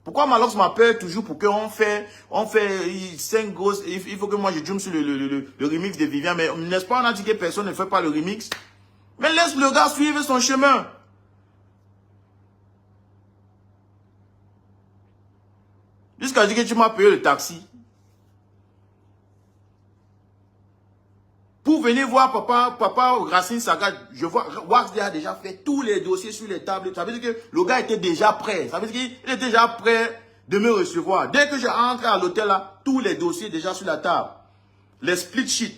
Pourquoi Malox m'appelle toujours pour qu'on fait 5 grosses... Il faut que moi je joue sur le remix de Vivian. Mais n'est-ce pas, on a dit que personne ne fait pas le remix. Mais laisse le gars suivre son chemin. Jusqu'à dire que tu m'as payé le taxi. Pour venir voir papa Racine Saga, je vois, Wax a déjà fait tous les dossiers sur les tables. Ça veut dire que le gars était déjà prêt. Ça veut dire qu'il était déjà prêt de me recevoir. Dès que je rentre à l'hôtel là, tous les dossiers déjà sur la table. Les split sheets.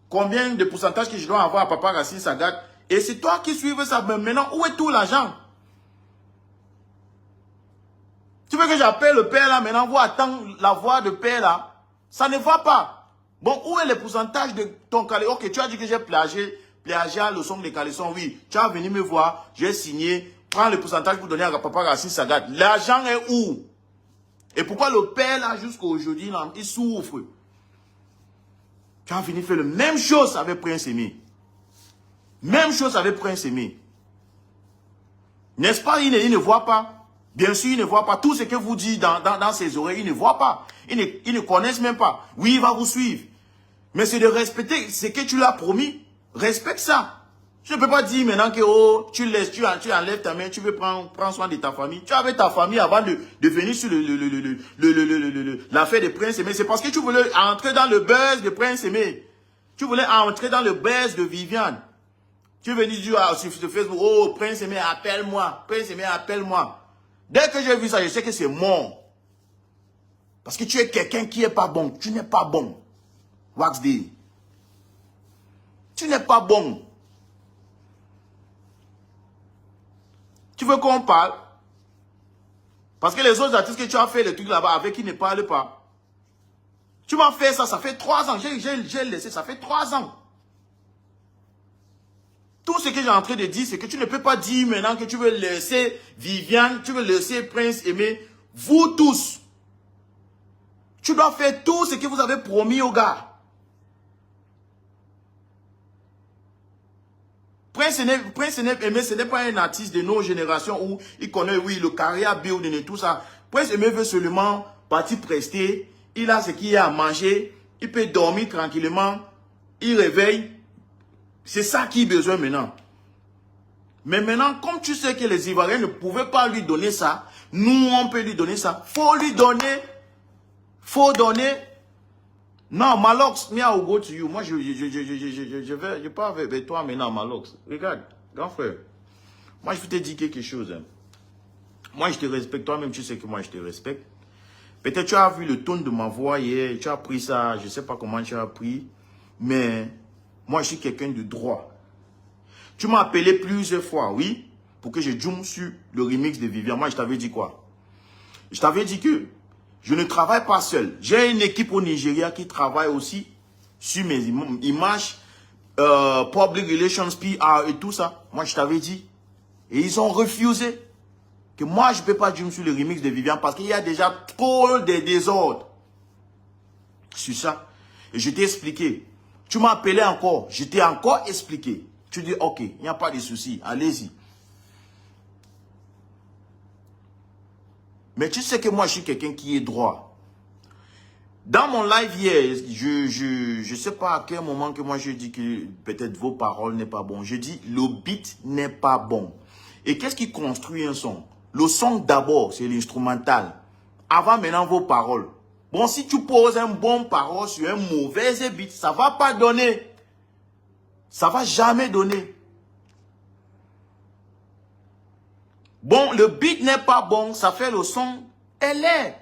Combien de pourcentage que je dois avoir à papa Racine Saga. Et c'est toi qui suives ça. Mais maintenant, où est tout l'argent? Tu veux que j'appelle le père là, maintenant, vous attendre la voix de père là? Ça ne va pas. Bon, où est le pourcentage de ton caleçon? Ok, tu as dit que j'ai plagié le son des caleçons. Oui, tu as venu me voir, j'ai signé. Prends le pourcentage pour donner à papa Racine Sagat. L'argent est où? Et pourquoi le père là, jusqu'à aujourd'hui, il souffre? Tu as venu faire la même chose avec Prince Aimé. Même chose avec Prince Aimé. N'est-ce pas, il ne voit pas? Bien sûr, il ne voit pas. Tout ce que vous dites dans ses oreilles, il ne voit pas. Il ne connaissent même pas. Oui, il va vous suivre. Mais c'est de respecter ce que tu lui as promis. Respecte ça. Je ne peux pas dire maintenant que oh, tu enlèves ta main, tu veux prendre soin de ta famille. Tu avais ta famille avant de venir sur l'affaire de Prince Aimé. C'est parce que tu voulais entrer dans le buzz de Prince Aimé. Tu voulais entrer dans le buzz de Viviane. Tu veux dire sur Facebook, oh, Prince Aimé, appelle-moi. Prince Aimé, appelle-moi. Dès que j'ai vu ça, je sais que c'est mort. Parce que tu es quelqu'un qui n'est pas bon. Tu n'es pas bon. Wax D. Tu n'es pas bon. Tu veux qu'on parle? Parce que les autres artistes que tu as fait le truc là-bas avec qui ne parlent pas. Tu m'as fait ça, ça fait 3 ans. J'ai laissé, ça fait 3 ans. Tout ce que j'ai en train de dire, c'est que tu ne peux pas dire maintenant que tu veux laisser Viviane, tu veux laisser Prince Aimé. Vous tous. Tu dois faire tout ce que vous avez promis aux gars. Prince Aimé, ce n'est pas un artiste de nos générations où il connaît, oui, le carrière building et tout ça. Prince Aimé veut seulement partir prester. Il a ce qu'il y a à manger. Il peut dormir tranquillement. Il réveille. C'est ça qu'il a besoin maintenant. Mais maintenant, comme tu sais que les Ivoiriens ne pouvaient pas lui donner ça, nous, on peut lui donner ça. Faut lui donner. Faut donner. Non, Malox, me I'll go to you. Moi, je parle avec toi maintenant, Malox. Regarde, grand frère. Moi, je vais te dire quelque chose. Hein. Moi, je te respecte. Toi-même, tu sais que moi, je te respecte. Peut-être tu as vu le ton de ma voix hier. Tu as pris ça. Je ne sais pas comment tu as pris. Mais moi, je suis quelqu'un de droit. Tu m'as appelé plusieurs fois, oui, pour que je zoome sur le remix de Vivian. Moi, je t'avais dit quoi? Je t'avais dit que je ne travaille pas seul. J'ai une équipe au Nigeria qui travaille aussi sur mes images, public relations, PR et tout ça. Moi, je t'avais dit. Et ils ont refusé que moi, je ne peux pas zoom sur le remix de Vivian parce qu'il y a déjà trop de désordre sur ça. Et je t'ai expliqué. Tu m'as appelé encore. Je t'ai encore expliqué. Tu dis, ok, il n'y a pas de souci, allez-y. Mais tu sais que moi, je suis quelqu'un qui est droit. Dans mon live hier, je ne sais pas à quel moment que moi je dis que peut-être vos paroles n'est pas bon. Je dis, le beat n'est pas bon. Et qu'est-ce qui construit un son? Le son d'abord, c'est l'instrumental. Avant maintenant vos paroles. Bon, si tu poses un bon parole sur un mauvais beat, ça ne va pas donner. Ça ne va jamais donner. Bon, le beat n'est pas bon, ça fait le son, elle est.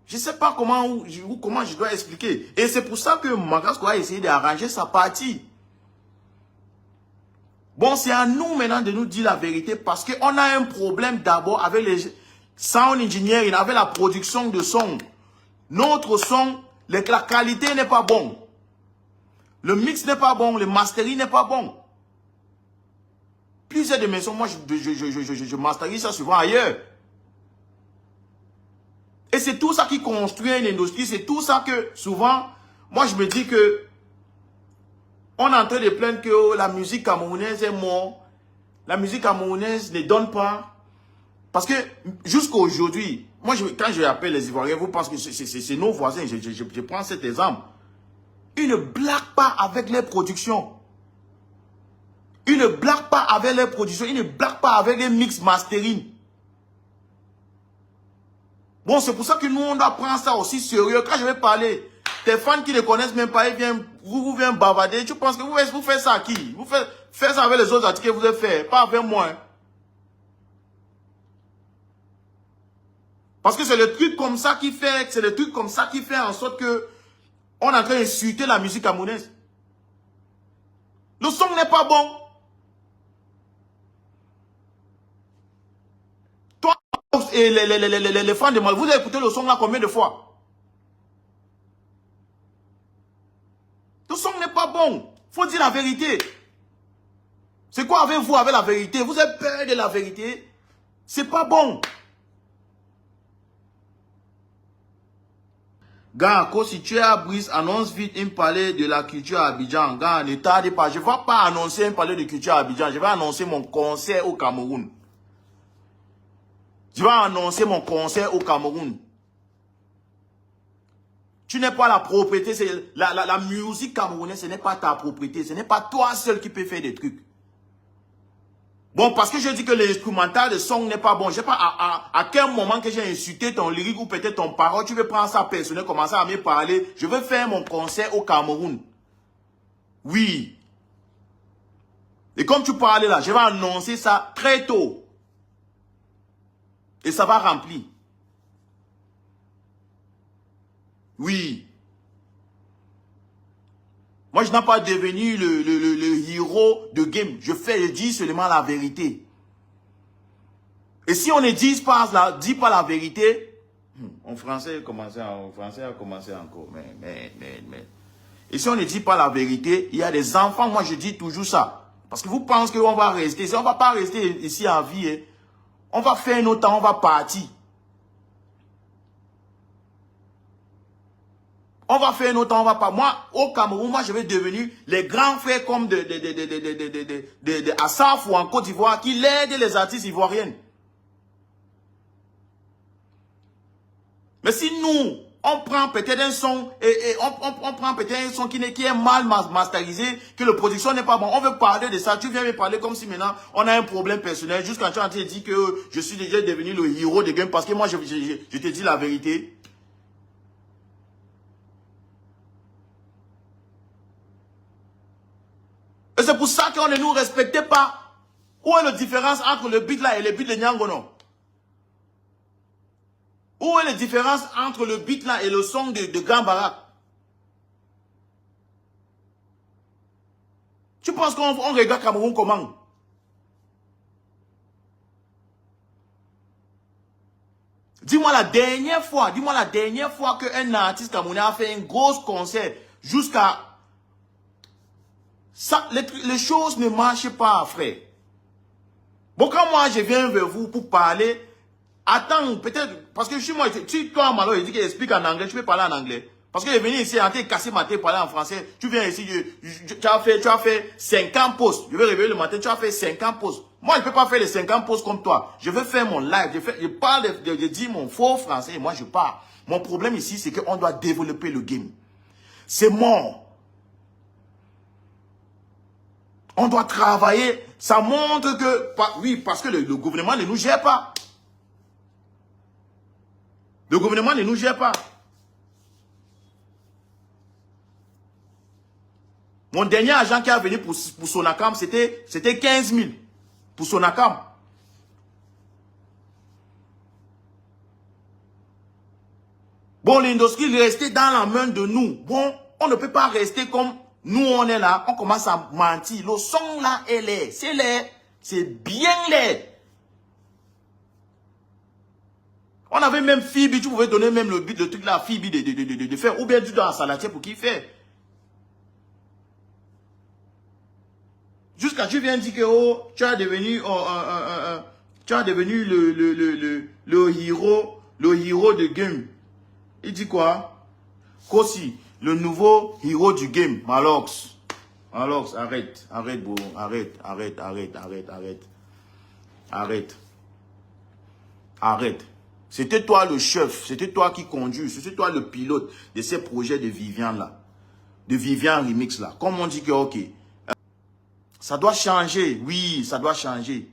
Je ne sais pas comment je dois expliquer. Et c'est pour ça que Magasco a essayé d'arranger sa partie. Bon, c'est à nous maintenant de nous dire la vérité parce qu'on a un problème d'abord avec les sound engineering, avec la production de son. Notre son, la qualité n'est pas bonne. Le mix n'est pas bon, le mastering n'est pas bon. Plusieurs de mes sons, moi, je masterise ça souvent ailleurs. Et c'est tout ça qui construit une industrie. C'est tout ça que, souvent, moi, je me dis que on est en train de plaindre que oh, la musique camerounaise est morte. La musique camerounaise ne donne pas. Parce que jusqu'à aujourd'hui, moi, quand je appelle les Ivoiriens, vous pensez que c'est nos voisins, je prends cet exemple. Ils ne blaguent pas avec les productions. Ils ne blaguent pas avec les productions. Ils ne blaguent pas avec les mix mastering. Bon, c'est pour ça que nous, on doit prendre ça aussi sérieux. Quand je vais parler, tes fans qui ne connaissent même pas, ils viennent, vous viennent bavarder. Tu penses que vous faites ça à qui? Vous faites ça avec les autres artistes que vous avez fait, pas avec moi. Hein. Parce que c'est le truc comme ça qui fait, en sorte que on est en train d'insulter la musique camerounaise. Le son n'est pas bon. Toi et les fans de moi, vous avez écouté le son là combien de fois? Le son n'est pas bon. Faut dire la vérité. C'est quoi avec vous, avec la vérité? Vous avez peur de la vérité? C'est pas bon. Gars, si tu es à Brice, annonce vite un palais de la culture à Abidjan. Gars, ne tarde pas. Je ne vais pas annoncer un palais de culture à Abidjan. Je vais annoncer mon concert au Cameroun. Je vais annoncer mon concert au Cameroun. Tu n'es pas la propriété. La musique camerounaise, ce n'est pas ta propriété. Ce n'est pas toi seul qui peux faire des trucs. Bon, parce que je dis que l'instrumental de son n'est pas bon. Je ne sais pas à quel moment que j'ai insulté ton lyrique ou peut-être ton parole. Tu veux prendre ça personnel, commencer à me parler. Je veux faire mon concert au Cameroun. Oui. Et comme tu parlais là, je vais annoncer ça très tôt. Et ça va remplir. Oui. Moi, je n'ai pas devenu le héros de game. Je dis seulement la vérité. Et si on ne dit pas la vérité, en français, a commencé encore. Mais. Et si on ne dit pas la vérité, il y a des enfants, moi je dis toujours ça. Parce que vous pensez qu'on va rester. Si on ne va pas rester ici en vie, hein, on va faire notre temps, on va partir. On va faire notre temps, on va pas. Moi, au Cameroun, moi, je vais devenir les grands frères comme de Assaf ou en Côte d'Ivoire qui l'aident les artistes ivoiriens. Mais si nous, on prend peut-être un son et on prend peut-être un son qui est mal masterisé, que la production n'est pas bon, on veut parler de ça. Tu viens me parler comme si maintenant on a un problème personnel. Juste quand tu es en train de dire que je suis déjà devenu le héros de game parce que moi, je te dis la vérité. Et c'est pour ça qu'on ne nous respectait pas. Où est la différence entre le beat là et le beat de Nyangono? Où est la différence entre le beat là et le son de Grand Barak? Tu penses qu'on regarde Cameroun comment? Dis-moi la dernière fois qu'un artiste camerounais a fait un gros concert jusqu'à... Ça, les choses ne marchent pas, frère. Bon, quand moi je viens vers vous pour parler, attends, peut-être, parce que chez moi, toi, Malo, il dit qu'il explique en anglais, tu peux parler en anglais. Parce que je venu ici, en train de casser ma tête, parler en français. Tu viens ici, tu as fait 50 posts. Je vais réveiller le matin, tu as fait 50 posts. Moi, je ne peux pas faire les 50 posts comme toi. Je veux faire mon live, je parle, je dis mon faux français, et moi je parle. Mon problème ici, c'est qu'on doit développer le game. C'est mort. On doit travailler. Ça montre que... Oui, parce que le gouvernement ne nous gère pas. Le gouvernement ne nous gère pas. Mon dernier agent qui est venu pour Sonacam, c'était 15 000. Pour Sonacam. Bon, l'industrie est restée dans la main de nous. Bon, on ne peut pas rester comme... Nous, on est là, on commence à mentir. Le son là est laid. C'est laid. C'est bien laid. On avait même Phoebe, tu pouvais donner même le truc là à Phoebe de faire. Ou bien tu dois à Salatier pour qu'il fait. Jusqu'à tu viens dire que oh, tu as devenu le héros de game. Il dit quoi? Kosi. Le nouveau héros du game, Malox. Malox, arrête, bro. Arrête. Arrête. C'était toi le chef, c'était toi qui conduis, c'était toi le pilote de ces projets de Vivian là. De Vivian Remix là. Comme on dit que ok, ça doit changer, oui, ça doit changer.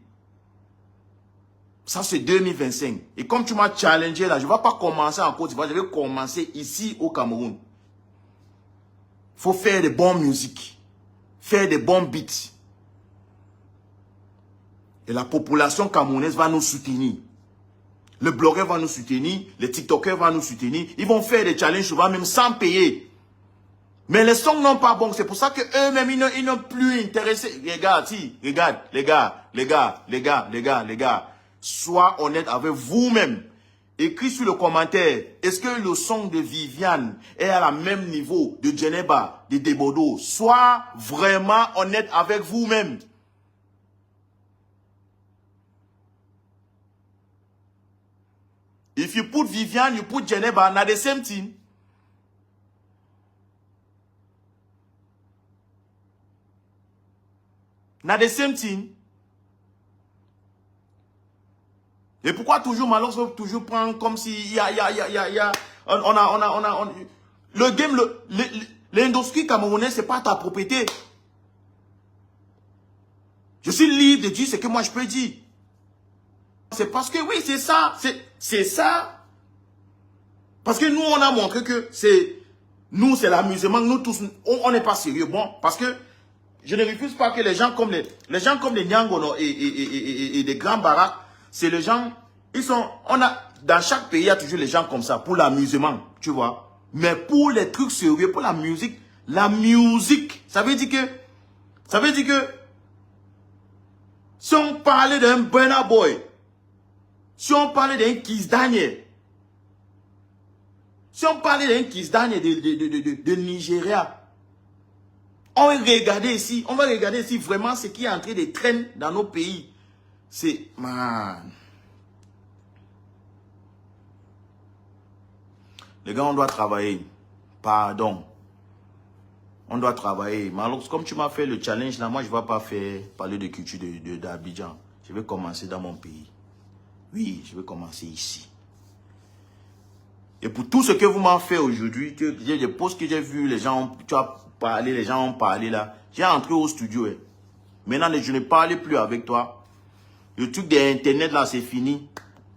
Ça c'est 2025. Et comme tu m'as challengé là, je ne vais pas commencer en Côte d'Ivoire, je vais commencer ici au Cameroun. Il faut faire de bonnes musiques, faire de bons beats. Et la population camerounaise va nous soutenir. Le blogueur va nous soutenir, les TikTokers vont nous soutenir. Ils vont faire des challenges souvent même sans payer. Mais les sons n'ont pas bon. C'est pour ça qu'eux-mêmes, ils n'ont plus intéressé. Regarde, si, regarde, les gars. Sois honnête avec vous-même. Écris sur le commentaire. Est-ce que le son de Viviane est à la même niveau de Djeneba, de Debodo? Sois vraiment honnête avec vous-même. If you put Viviane, you put Djeneba, not the same thing. Not the same thing. Et pourquoi toujours Malox veut toujours prendre comme si le game, l'industrie camerounaise, c'est pas ta propriété. Je suis libre de dire ce que moi je peux dire. C'est parce que oui, c'est ça, c'est ça. Parce que nous, on a montré que c'est l'amusement, nous tous, on n'est pas sérieux. Bon, parce que je ne refuse pas que les gens comme les Nyangono et des grands baraques, c'est les gens, dans chaque pays, il y a toujours les gens comme ça, pour l'amusement, tu vois. Mais pour les trucs sérieux, pour la musique, ça veut dire que, si on parlait d'un Burna Boy, si on parlait d'un Kiss Daniel, si on parlait d'un Kiss Daniel de Nigeria, on va regarder ici vraiment ce qui est en train de traîner dans nos pays. C'est, man. Les gars, on doit travailler. Pardon. On doit travailler. Malox, comme tu m'as fait le challenge là, moi je ne vais pas parler de culture d'Abidjan. Je vais commencer dans mon pays. Oui, je vais commencer ici. Et pour tout ce que vous m'avez fait aujourd'hui, les posts que j'ai vus, les gens ont parlé là. J'ai entré au studio. Maintenant, je ne parle plus avec toi. Le truc d'internet là, c'est fini.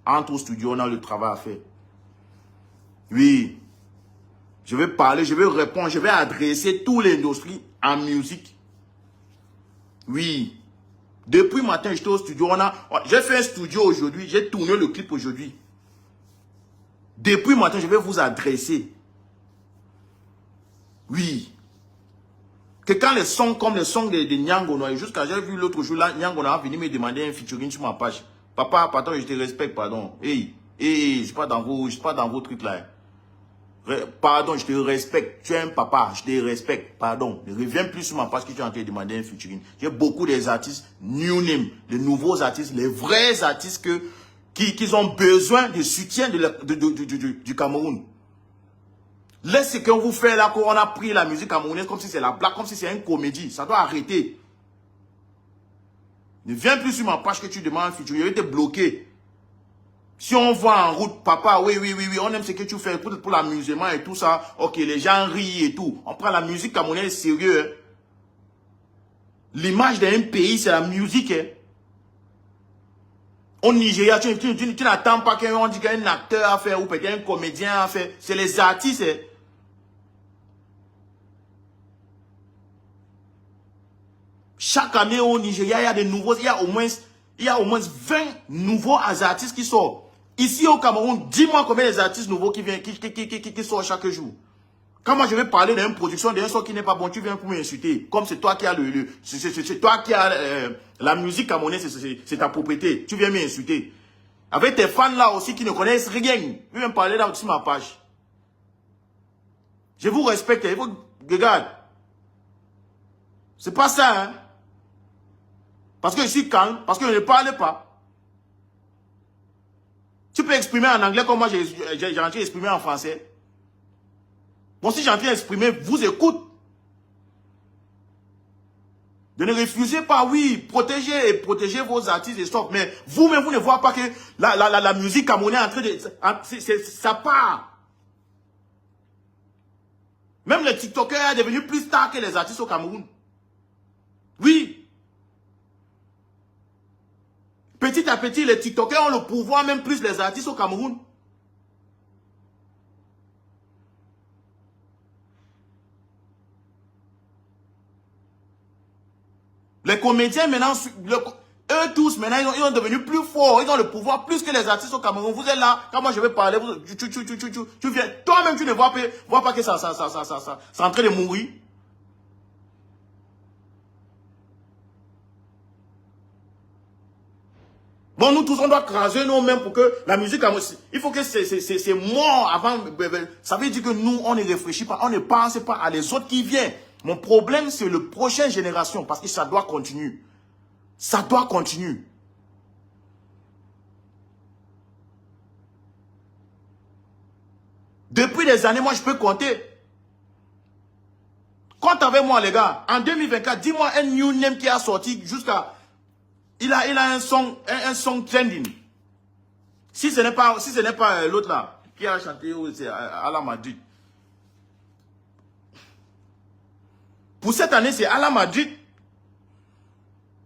Entre au studio, on a le travail à faire. Oui. Je vais parler, je vais répondre, je vais adresser toute l'industrie en musique. Oui. Depuis matin, j'étais au studio. J'ai fait un studio aujourd'hui. J'ai tourné le clip aujourd'hui. Depuis matin, je vais vous adresser. Oui. Que quand les sons comme les sons de Nyangono, jusqu'à j'ai vu l'autre jour là, Nyangono a venu me demander un featuring sur ma page. Papa, pardon, je te respecte, pardon. Hey, je suis pas dans vos trucs là. Pardon, je te respecte. Tu es un papa, je te respecte. Pardon. Ne reviens plus sur ma page que tu es en train de demander un featuring. J'ai beaucoup des artistes new name, les nouveaux artistes, les vrais artistes qui ont besoin de soutien du Cameroun. Laissez ce qu'on vous fait là, qu'on a pris la musique camerounaise comme si c'est la blague, comme si c'est une comédie. Ça doit arrêter. Ne viens plus sur ma page que tu demandes un featuring. Je vais te bloquer. Si on voit en route, papa, oui, on aime ce que tu fais pour l'amusement et tout ça. Ok, les gens rient et tout. On prend la musique camerounaise sérieux. Hein. L'image d'un pays, c'est la musique. Hein. Au Nigeria, tu n'attends pas qu'on dit qu'un acteur a fait ou peut-être un comédien a fait. C'est les artistes. Hein. Chaque année au Nigeria, il y a des nouveaux, il y a au moins 20 nouveaux artistes qui sortent. Ici au Cameroun, dis-moi combien les artistes nouveaux qui sortent chaque jour. Quand moi je vais parler d'une production d'un son qui n'est pas bon, tu viens pour m'insulter. Comme c'est toi qui as c'est toi qui as la musique camerounaise, c'est ta propriété. Tu viens m'insulter. Avec tes fans là aussi qui ne connaissent rien, tu viens parler là sur ma page. Je vous respecte. Regarde. C'est pas ça, hein. Parce que je suis calme, parce que je ne parle pas. Tu peux exprimer en anglais comme moi j'ai envie d'exprimer en français. Bon, si j'ai envie d'exprimer, vous écoute. De ne refusez pas, oui, protégez vos artistes et stop. Mais vous-même, vous ne voyez pas que la musique camerounaise est en train de... ça part. Même les TikTokers sont devenus plus stars que les artistes au Cameroun. Oui. Petit à petit, les TikTokers ont le pouvoir, même plus les artistes au Cameroun. Les comédiens maintenant, eux tous maintenant, ils sont devenus plus forts, ils ont le pouvoir plus que les artistes au Cameroun. Vous êtes là, quand moi je vais parler, tu viens. Toi-même, tu ne vois pas que ça c'est en train de mourir. Bon, nous tous, on doit craser nous-mêmes pour que la musique, il faut que c'est mort avant. Ça veut dire que nous, on ne réfléchit pas, on ne pense pas à les autres qui viennent. Mon problème, c'est la prochaine génération, parce que ça doit continuer. Ça doit continuer. Depuis des années, moi, je peux compter. Compte avec moi, les gars. En 2024, dis-moi un new name qui a sorti jusqu'à... Il a un song trending. Si ce n'est pas l'autre là, qui a chanté Ala Madrid. Pour cette année, c'est Ala Madrid.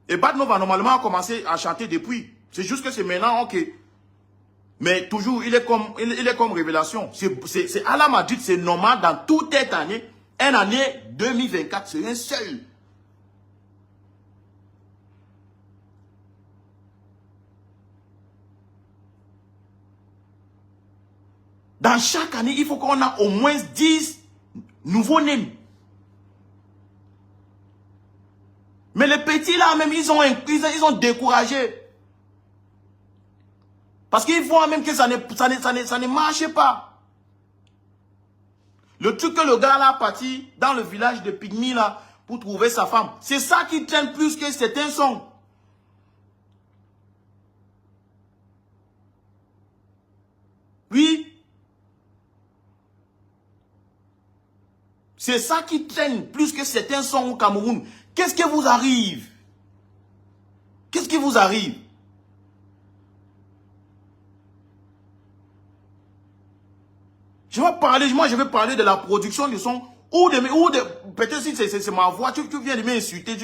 Et Bad Nova, normalement, a commencé à chanter depuis. C'est juste que c'est maintenant, ok. Mais toujours, il est comme révélation. C'est Ala Madrid, c'est normal dans toute cette année. Une année 2024, c'est un seul. Dans chaque année, il faut qu'on ait au moins 10 nouveaux noms. Mais les petits là, même, ils ont découragé. Parce qu'ils voient même que ça ne marche pas. Le truc que le gars là parti dans le village de Pygmy là pour trouver sa femme, c'est ça qui traîne plus que certains sons. Oui. C'est ça qui traîne plus que certains sons au Cameroun. Qu'est-ce qui vous arrive? Qu'est-ce qui vous arrive? Je vais parler de la production du son ou peut-être si c'est ma voix, tu viens de m'insulter,